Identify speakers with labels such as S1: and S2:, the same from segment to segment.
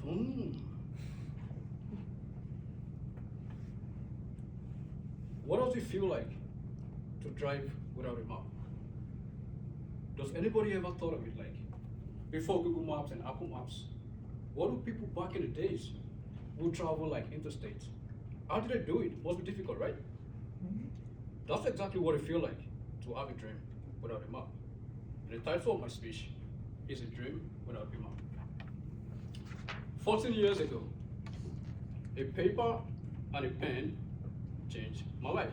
S1: Hmm. What does it feel like to drive without a map? Does anybody ever thought of it like before Google Maps and Apple Maps? What do people back in the days who travel like interstate? How did they do it? Must be difficult, right? That's exactly what it feels like to have a dream without a map. And the title of my speech is A Dream Without a Map. 14 years ago, a paper and a pen changed my life.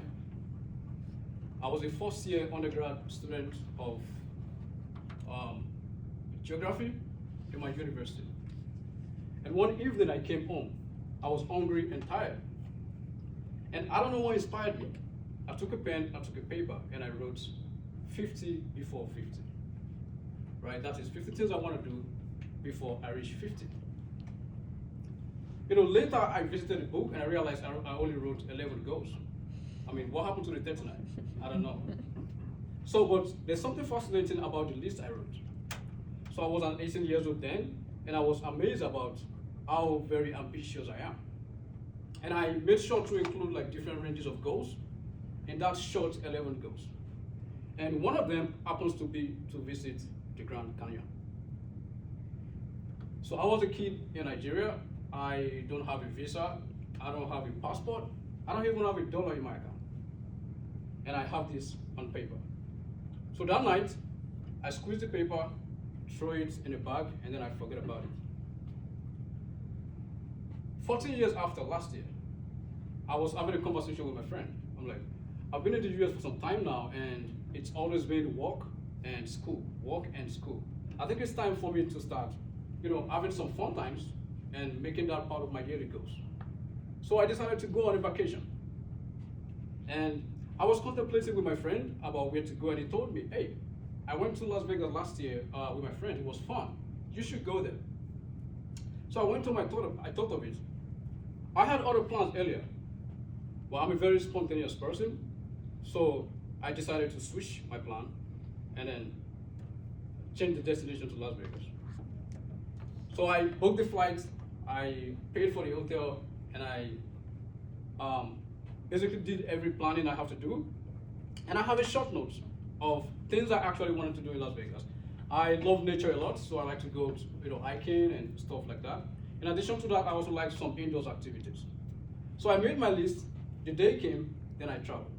S1: I was a first year undergrad student of geography in my university. And one evening I came home. I was hungry and tired. And I don't know what inspired me. I took a pen, I took a paper, and I wrote 50 before 50. Right? That is 50 things I want to do before I reach 50. You know, later I visited the book and I realized I only wrote 11 goals. I mean, what happened to the 39? I don't know. So, but there's something fascinating about the list I wrote. So I was an 18 years old then, and I was amazed about how very ambitious I am. And I made sure to include like different ranges of goals in that short 11 goals. And one of them happens to be to visit the Grand Canyon. So I was a kid in Nigeria. I don't have a visa. I don't have a passport. I don't even have $1 in my account. And I have this on paper. So that night, I squeeze the paper, throw it in a bag, and then I forget about it. 14 years after last year, I was having a conversation with my friend. I'm like, I've been in the US for some time now, and it's always been work and school, work and school. I think it's time for me to start, you know, having some fun times and making that part of my daily goals. So I decided to go on a vacation. And I was contemplating with my friend about where to go, and he told me, hey, I went to Las Vegas last year with my friend. It was fun. You should go there. So I went to I thought of it. I had other plans earlier, but I'm a very spontaneous person. So I decided to switch my plan and then change the destination to Las Vegas. So I booked the flight, I paid for the hotel, and I basically did every planning I have to do. And I have a short notes of things I actually wanted to do in Las Vegas. I love nature a lot, so I like to go to, you know, hiking and stuff like that. In addition to that, I also like some indoors activities. So I made my list, the day came, then I traveled.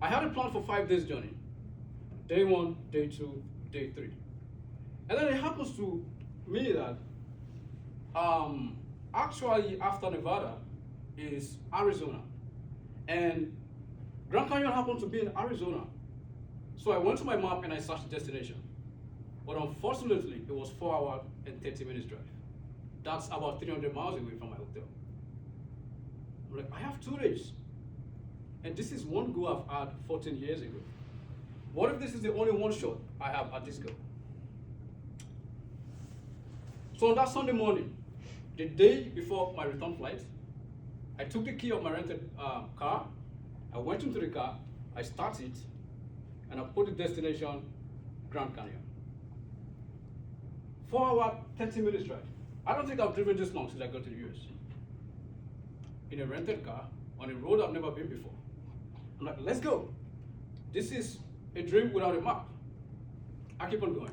S1: I had a plan for 5 days journey. Day 1, day 2, day 3. And then it happens to me that actually after Nevada is Arizona. And Grand Canyon happened to be in Arizona. So I went to my map and I searched the destination. But unfortunately, it was 4 hours and 30 minutes drive. That's about 300 miles away from my hotel. I'm like, I have 2 days. And this is one goal I've had 14 years ago. What if this is the only one shot I have at this goal? So on that Sunday morning, the day before my return flight, I took the key of my rented car, I went into the car, I started it, and I put the destination, Grand Canyon. 4 hours, 30 minutes drive. I don't think I've driven this long since I got to the US. In a rented car, on a road I've never been before. I'm like, let's go. This is a dream without a map. I keep on going.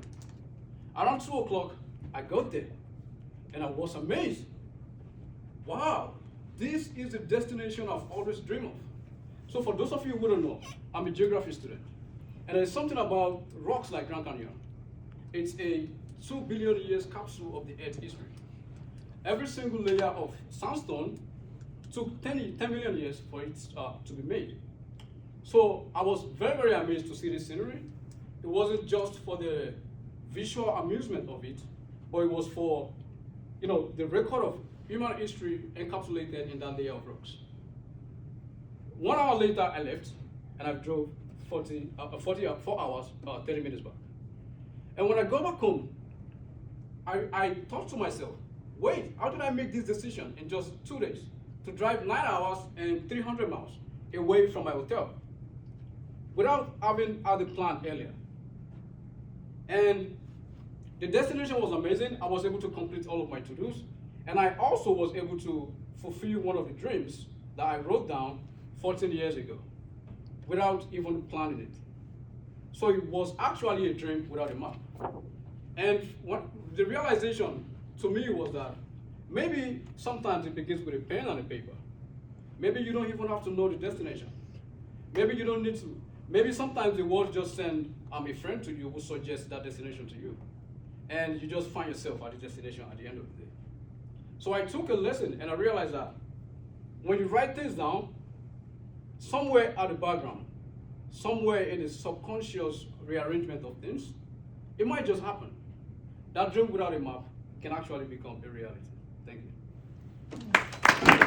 S1: Around 2 o'clock, I got there, and I was amazed. Wow, this is the destination I've always dreamed of. So for those of you who don't know, I'm a geography student. And there's something about rocks like Grand Canyon. It's a 2 billion years capsule of the Earth's history. Every single layer of sandstone took 10 million years for it to be made. So I was very, very amazed to see this scenery. It wasn't just for the visual amusement of it, but it was for, you know, the record of human history encapsulated in that layer of rocks. 1 hour later, I left, and I drove 4 hours, 30 minutes back. And when I got back home, I thought to myself, wait, how did I make this decision in just 2 days to drive 9 hours and 300 miles away from my hotel without having had a plan earlier? And The destination was amazing. I was able to complete all of my to-dos. And I also was able to fulfill one of the dreams that I wrote down 14 years ago without even planning it. So it was actually a dream without a map. And the realization to me was that maybe sometimes it begins with a pen and a paper. Maybe you don't even have to know the destination. Maybe you don't need to. Maybe sometimes the world just send a friend to you who suggests that destination to you. And you just find yourself at the destination at the end of the day. So I took a lesson and I realized that when you write things down, somewhere at the background, somewhere in the subconscious rearrangement of things, it might just happen. That dream without a map can actually become a reality. Thank you.